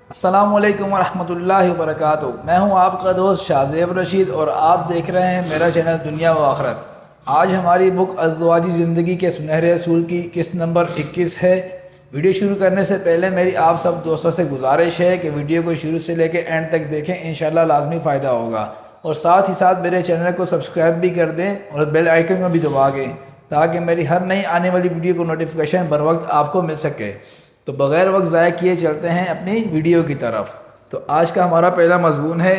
السلام علیکم ورحمۃ اللہ وبرکاتہ۔ میں ہوں آپ کا دوست شاہ زیب رشید اور آپ دیکھ رہے ہیں میرا چینل دنیا و آخرت۔ آج ہماری بک ازدواجی زندگی کے سنہرے اصول کی قسط نمبر 21 ہے۔ ویڈیو شروع کرنے سے پہلے میری آپ سب دوستوں سے گزارش ہے کہ ویڈیو کو شروع سے لے کے اینڈ تک دیکھیں، انشاءاللہ لازمی فائدہ ہوگا، اور ساتھ ہی ساتھ میرے چینل کو سبسکرائب بھی کر دیں اور بیل آئیکن کو بھی دبا دیں تاکہ میری ہر نئی آنے والی ویڈیو کو نوٹیفیکیشن بر وقت آپ کو مل سکے۔ تو بغیر وقت ضائع کیے چلتے ہیں اپنی ویڈیو کی طرف۔ تو آج کا ہمارا پہلا مضمون ہے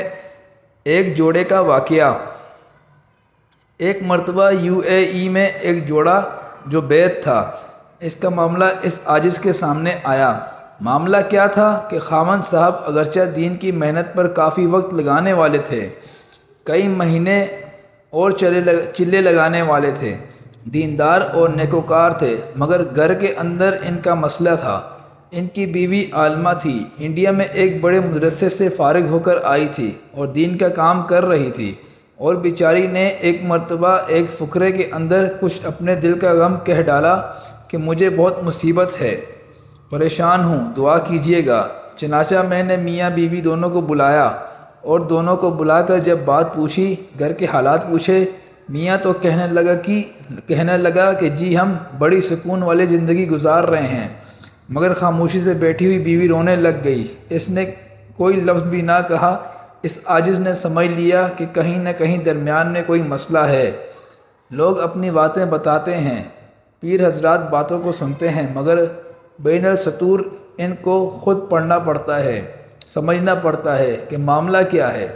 ایک جوڑے کا واقعہ۔ ایک مرتبہ UAE میں ایک جوڑا جو بیت تھا، اس کا معاملہ اس عاجز کے سامنے آیا۔ معاملہ کیا تھا کہ خاوند صاحب اگرچہ دین کی محنت پر کافی وقت لگانے والے تھے، کئی مہینے اور چلے لگانے والے تھے، دیندار اور نیکوکار تھے، مگر گھر کے اندر ان کا مسئلہ تھا۔ ان کی بیوی عالمہ تھی، انڈیا میں ایک بڑے مدرسے سے فارغ ہو کر آئی تھی اور دین کا کام کر رہی تھی، اور بیچاری نے ایک مرتبہ ایک فقرے کے اندر کچھ اپنے دل کا غم کہہ ڈالا کہ مجھے بہت مصیبت ہے، پریشان ہوں، دعا کیجیے گا۔ چنانچہ میں نے میاں بیوی دونوں کو بلایا اور دونوں کو بلا کر جب بات پوچھی، گھر کے حالات پوچھے، میاں تو کہنے لگا کہ جی ہم بڑی سکون والی زندگی گزار رہے ہیں، مگر خاموشی سے بیٹھی ہوئی بیوی رونے لگ گئی۔ اس نے کوئی لفظ بھی نہ کہا۔ اس عاجز نے سمجھ لیا کہ کہیں نہ کہیں درمیان میں کوئی مسئلہ ہے۔ لوگ اپنی باتیں بتاتے ہیں، پیر حضرات باتوں کو سنتے ہیں، مگر بین السطور ان کو خود پڑھنا پڑتا ہے، سمجھنا پڑتا ہے کہ معاملہ کیا ہے۔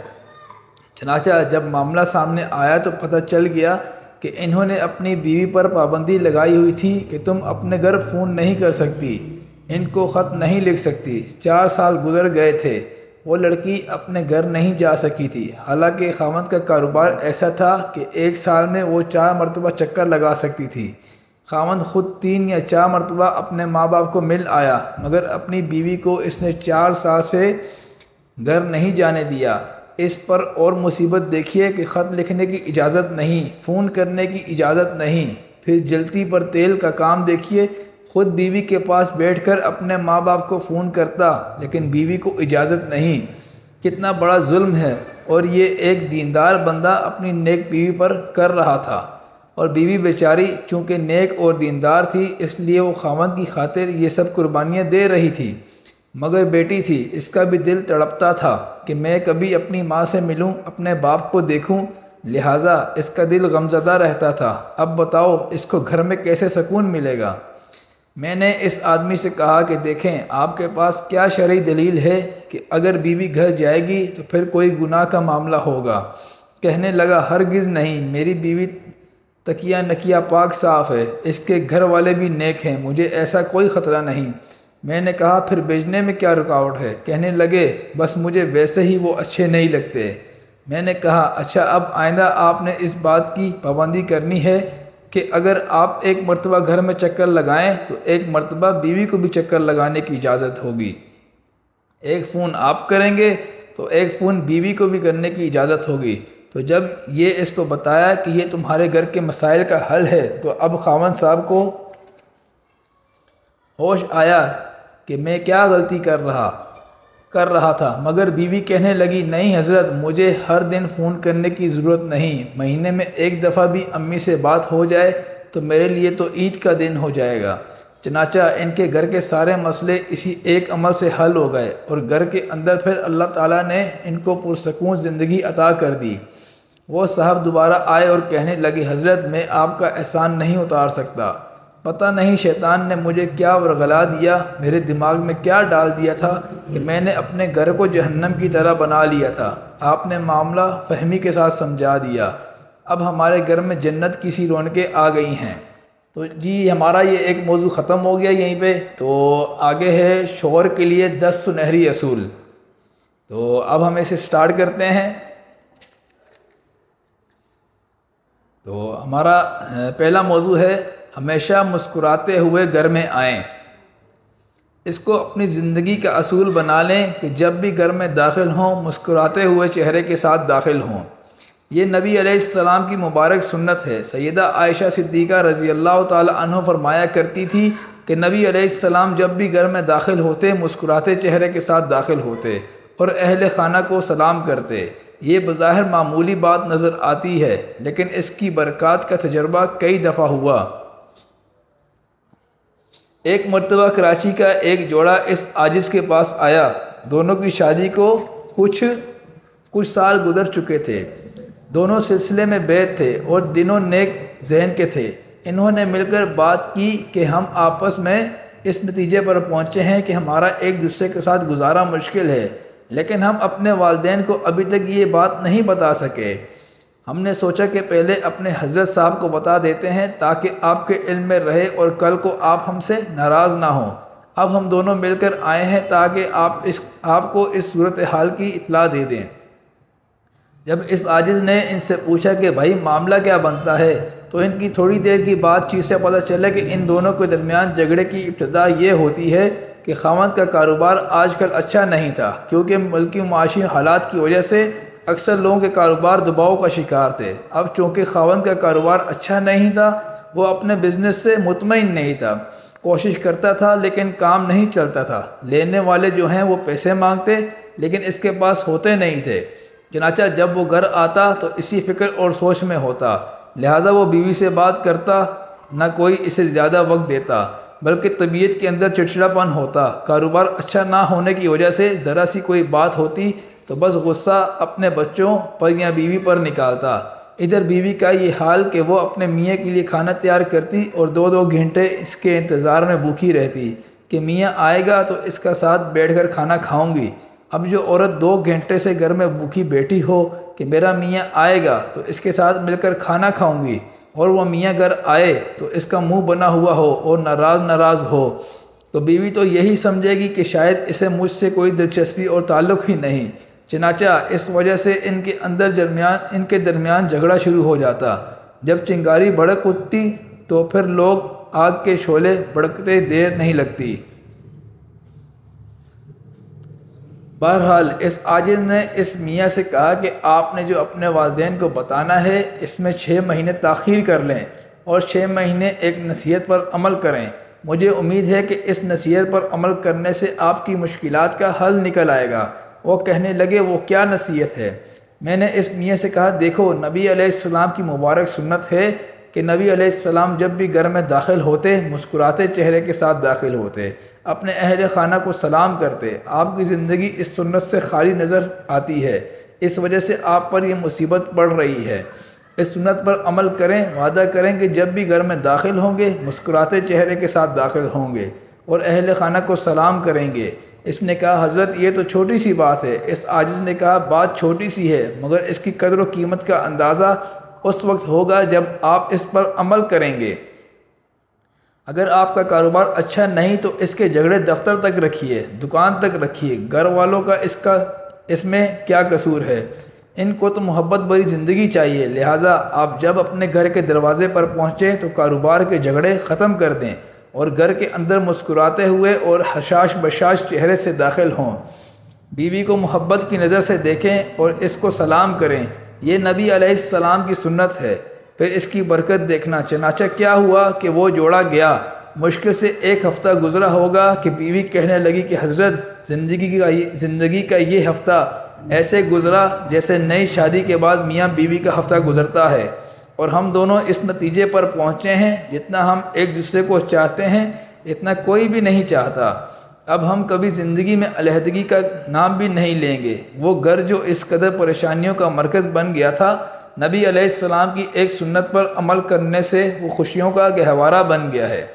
چنانچہ جب معاملہ سامنے آیا تو پتہ چل گیا کہ انہوں نے اپنی بیوی پر پابندی لگائی ہوئی تھی کہ تم اپنے گھر فون نہیں کر سکتی، ان کو خط نہیں لکھ سکتی۔ 4 سال گزر گئے تھے، وہ لڑکی اپنے گھر نہیں جا سکی تھی، حالانکہ خاوند کا کاروبار ایسا تھا کہ ایک سال میں وہ 4 مرتبہ چکر لگا سکتی تھی۔ خاوند خود 3 یا 4 مرتبہ اپنے ماں باپ کو مل آیا، مگر اپنی بیوی کو اس نے 4 سال سے گھر نہیں جانے دیا۔ اس پر اور مصیبت دیکھیے کہ خط لکھنے کی اجازت نہیں، فون کرنے کی اجازت نہیں۔ پھر جلتی پر تیل کا کام دیکھیے، خود بیوی کے پاس بیٹھ کر اپنے ماں باپ کو فون کرتا، لیکن بیوی کو اجازت نہیں۔ کتنا بڑا ظلم ہے، اور یہ ایک دیندار بندہ اپنی نیک بیوی پر کر رہا تھا، اور بیوی بیچاری چونکہ نیک اور دیندار تھی اس لیے وہ خاوند کی خاطر یہ سب قربانیاں دے رہی تھی، مگر بیٹی تھی، اس کا بھی دل تڑپتا تھا کہ میں کبھی اپنی ماں سے ملوں، اپنے باپ کو دیکھوں، لہٰذا اس کا دل غمزدہ رہتا تھا۔ اب بتاؤ اس کو گھر میں کیسے سکون ملے گا؟ میں نے اس آدمی سے کہا کہ دیکھیں آپ کے پاس کیا شرعی دلیل ہے کہ اگر بیوی گھر جائے گی تو پھر کوئی گناہ کا معاملہ ہوگا؟ کہنے لگا ہرگز نہیں، میری بیوی تکیہ نکیہ پاک صاف ہے، اس کے گھر والے بھی نیک ہیں، مجھے ایسا کوئی خطرہ نہیں۔ میں نے کہا پھر بیچنے میں کیا رکاوٹ ہے؟ کہنے لگے بس مجھے ویسے ہی وہ اچھے نہیں لگتے۔ میں نے کہا اچھا، اب آئندہ آپ نے اس بات کی پابندی کرنی ہے کہ اگر آپ ایک مرتبہ گھر میں چکر لگائیں تو ایک مرتبہ بیوی کو بھی چکر لگانے کی اجازت ہوگی۔ ایک فون آپ کریں گے تو ایک فون بیوی کو بھی کرنے کی اجازت ہوگی۔ تو جب یہ اس کو بتایا کہ یہ تمہارے گھر کے مسائل کا حل ہے تو اب خاوند صاحب کو ہوش آیا کہ میں کیا غلطی کر رہا تھا، مگر بیوی کہنے لگی نہیں حضرت، مجھے ہر دن فون کرنے کی ضرورت نہیں، مہینے میں ایک دفعہ بھی امی سے بات ہو جائے تو میرے لیے تو عید کا دن ہو جائے گا۔ چنانچہ ان کے گھر کے سارے مسئلے اسی ایک عمل سے حل ہو گئے، اور گھر کے اندر پھر اللہ تعالیٰ نے ان کو پرسکون زندگی عطا کر دی۔ وہ صاحب دوبارہ آئے اور کہنے لگے حضرت میں آپ کا احسان نہیں اتار سکتا، پتہ نہیں شیطان نے مجھے کیا ورغلا دیا، میرے دماغ میں کیا ڈال دیا تھا کہ میں نے اپنے گھر کو جہنم کی طرح بنا لیا تھا۔ آپ نے معاملہ فہمی کے ساتھ سمجھا دیا، اب ہمارے گھر میں جنت کی سی رونقیں آ گئی ہیں۔ تو جی ہمارا یہ ایک موضوع ختم ہو گیا یہیں پہ۔ تو آگے ہے شوہر کے لیے 10 سنہری اصول۔ تو اب ہم اسے سٹارٹ کرتے ہیں۔ تو ہمارا پہلا موضوع ہے ہمیشہ مسکراتے ہوئے گھر میں آئیں۔ اس کو اپنی زندگی کا اصول بنا لیں کہ جب بھی گھر میں داخل ہوں مسکراتے ہوئے چہرے کے ساتھ داخل ہوں۔ یہ نبی علیہ السلام کی مبارک سنت ہے۔ سیدہ عائشہ صدیقہ رضی اللہ تعالی عنہ فرمایا کرتی تھی کہ کہ نبی علیہ السلام جب بھی گھر میں داخل ہوتے مسکراتے چہرے کے ساتھ داخل ہوتے اور اہل خانہ کو سلام کرتے۔ یہ بظاہر معمولی بات نظر آتی ہے، لیکن اس کی برکات کا تجربہ کئی دفعہ ہوا۔ ایک مرتبہ کراچی کا ایک جوڑا اس عاجز کے پاس آیا۔ دونوں کی شادی کو کچھ سال گزر چکے تھے۔ دونوں سلسلے میں بیعت تھے اور دونوں نیک ذہن کے تھے۔ انہوں نے مل کر بات کی کہ ہم آپس میں اس نتیجے پر پہنچے ہیں کہ ہمارا ایک دوسرے کے ساتھ گزارا مشکل ہے، لیکن ہم اپنے والدین کو ابھی تک یہ بات نہیں بتا سکے۔ ہم نے سوچا کہ پہلے اپنے حضرت صاحب کو بتا دیتے ہیں تاکہ آپ کے علم میں رہے اور کل کو آپ ہم سے ناراض نہ ہوں۔ اب ہم دونوں مل کر آئے ہیں تاکہ آپ کو اس صورتحال کی اطلاع دے دیں۔ جب اس عاجز نے ان سے پوچھا کہ بھائی معاملہ کیا بنتا ہے، تو ان کی تھوڑی دیر کی بات چیت سے پتہ چلا کہ ان دونوں کے درمیان جھگڑے کی ابتدا یہ ہوتی ہے کہ خاوند کا کاروبار آج کل اچھا نہیں تھا، کیونکہ ملکی معاشی حالات کی وجہ سے اکثر لوگوں کے کاروبار دباؤ کا شکار تھے۔ اب چونکہ خاوند کا کاروبار اچھا نہیں تھا، وہ اپنے بزنس سے مطمئن نہیں تھا، کوشش کرتا تھا لیکن کام نہیں چلتا تھا۔ لینے والے جو ہیں وہ پیسے مانگتے لیکن اس کے پاس ہوتے نہیں تھے۔ چنانچہ جب وہ گھر آتا تو اسی فکر اور سوچ میں ہوتا، لہٰذا وہ بیوی سے بات کرتا نہ کوئی اسے زیادہ وقت دیتا، بلکہ طبیعت کے اندر چڑچڑاپن ہوتا۔ کاروبار اچھا نہ ہونے کی وجہ سے ذرا سی کوئی بات ہوتی تو بس غصہ اپنے بچوں پر یا بیوی پر نکالتا۔ ادھر بیوی کا یہ حال کہ وہ اپنے میاں کے لیے کھانا تیار کرتی اور 2 گھنٹے اس کے انتظار میں بھوکی رہتی کہ میاں آئے گا تو اس کا ساتھ بیٹھ کر کھانا کھاؤں گی۔ اب جو عورت 2 گھنٹے سے گھر میں بھوکی بیٹھی ہو کہ میرا میاں آئے گا تو اس کے ساتھ مل کر کھانا کھاؤں گی، اور وہ میاں گھر آئے تو اس کا منہ بنا ہوا ہو اور ناراض ہو، تو بیوی تو یہی سمجھے گی کہ شاید اسے مجھ سے کوئی دلچسپی اور تعلق ہی نہیں۔ چنانچہ اس وجہ سے ان کے درمیان جھگڑا شروع ہو جاتا۔ جب چنگاری بھڑک اٹھتی تو پھر لوگ آگ کے شعلے بھڑکتے دیر نہیں لگتی۔ بہرحال اس عاجز نے اس میاں سے کہا کہ آپ نے جو اپنے والدین کو بتانا ہے اس میں 6 مہینے تاخیر کر لیں اور 6 مہینے ایک نصیحت پر عمل کریں۔ مجھے امید ہے کہ اس نصیحت پر عمل کرنے سے آپ کی مشکلات کا حل نکل آئے گا۔ وہ کہنے لگے وہ کیا نصیحت ہے؟ میں نے اس میاں سے کہا دیکھو نبی علیہ السلام کی مبارک سنت ہے کہ نبی علیہ السلام جب بھی گھر میں داخل ہوتے مسکراتے چہرے کے ساتھ داخل ہوتے، اپنے اہل خانہ کو سلام کرتے۔ آپ کی زندگی اس سنت سے خالی نظر آتی ہے، اس وجہ سے آپ پر یہ مصیبت پڑ رہی ہے۔ اس سنت پر عمل کریں، وعدہ کریں کہ جب بھی گھر میں داخل ہوں گے مسکراتے چہرے کے ساتھ داخل ہوں گے اور اہل خانہ کو سلام کریں گے۔ اس نے کہا حضرت یہ تو چھوٹی سی بات ہے۔ اس عاجز نے کہا بات چھوٹی سی ہے مگر اس کی قدر و قیمت کا اندازہ اس وقت ہوگا جب آپ اس پر عمل کریں گے۔ اگر آپ کا کاروبار اچھا نہیں تو اس کے جھگڑے دفتر تک رکھیے، دکان تک رکھیے، گھر والوں کا اس میں کیا قصور ہے؟ ان کو تو محبت بھری زندگی چاہیے، لہٰذا آپ جب اپنے گھر کے دروازے پر پہنچیں تو کاروبار کے جھگڑے ختم کر دیں اور گھر کے اندر مسکراتے ہوئے اور حشاش بشاش چہرے سے داخل ہوں۔ بیوی کو محبت کی نظر سے دیکھیں اور اس کو سلام کریں، یہ نبی علیہ السلام کی سنت ہے۔ پھر اس کی برکت دیکھنا۔ چنانچہ کیا ہوا کہ وہ جوڑا گیا۔ مشکل سے 1 ہفتہ گزرا ہوگا کہ بیوی کہنے لگی کہ حضرت زندگی کا یہ ہفتہ ایسے گزرا جیسے نئی شادی کے بعد میاں بیوی کا ہفتہ گزرتا ہے، اور ہم دونوں اس نتیجے پر پہنچے ہیں جتنا ہم ایک دوسرے کو چاہتے ہیں اتنا کوئی بھی نہیں چاہتا۔ اب ہم کبھی زندگی میں علیحدگی کا نام بھی نہیں لیں گے۔ وہ گھر جو اس قدر پریشانیوں کا مرکز بن گیا تھا، نبی علیہ السلام کی ایک سنت پر عمل کرنے سے وہ خوشیوں کا گہوارہ بن گیا ہے۔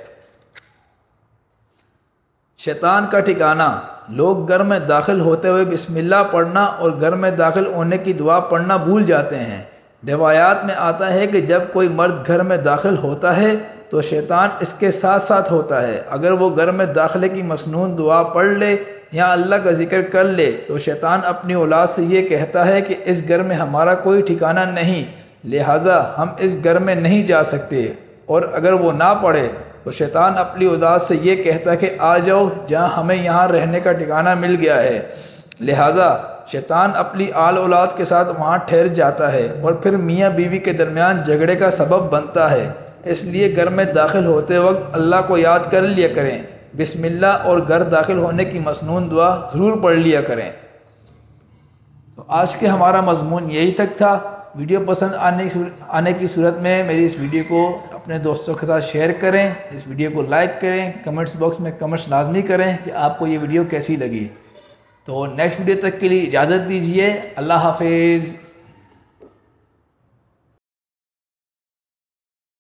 شیطان کا ٹھکانہ۔ لوگ گھر میں داخل ہوتے ہوئے بسم اللہ پڑھنا اور گھر میں داخل ہونے کی دعا پڑھنا بھول جاتے ہیں۔ روایات میں آتا ہے کہ جب کوئی مرد گھر میں داخل ہوتا ہے تو شیطان اس کے ساتھ ساتھ ہوتا ہے۔ اگر وہ گھر میں داخلے کی مسنون دعا پڑھ لے یا اللہ کا ذکر کر لے تو شیطان اپنی اولاد سے یہ کہتا ہے کہ اس گھر میں ہمارا کوئی ٹھکانہ نہیں، لہٰذا ہم اس گھر میں نہیں جا سکتے، اور اگر وہ نہ پڑھے تو شیطان اپنی اولاد سے یہ کہتا ہے کہ آ جاؤ جہاں ہمیں یہاں رہنے کا ٹھکانہ مل گیا ہے، لہٰذا شیطان اپنی آل اولاد کے ساتھ وہاں ٹھہر جاتا ہے اور پھر میاں بیوی کے درمیان جھگڑے کا سبب بنتا ہے۔ اس لیے گھر میں داخل ہوتے وقت اللہ کو یاد کر لیا کریں، بسم اللہ اور گھر داخل ہونے کی مسنون دعا ضرور پڑھ لیا کریں۔ تو آج کے ہمارا مضمون یہی تک تھا۔ ویڈیو پسند آنے کی صورت میں میری اس ویڈیو کو اپنے دوستوں کے ساتھ شیئر کریں، اس ویڈیو کو لائک کریں، کمنٹس باکس میں کمنٹس لازمی کریں کہ آپ کو یہ ویڈیو کیسی لگی۔ تو نیکسٹ ویڈیو تک کے لیے اجازت دیجیے، اللہ حافظ۔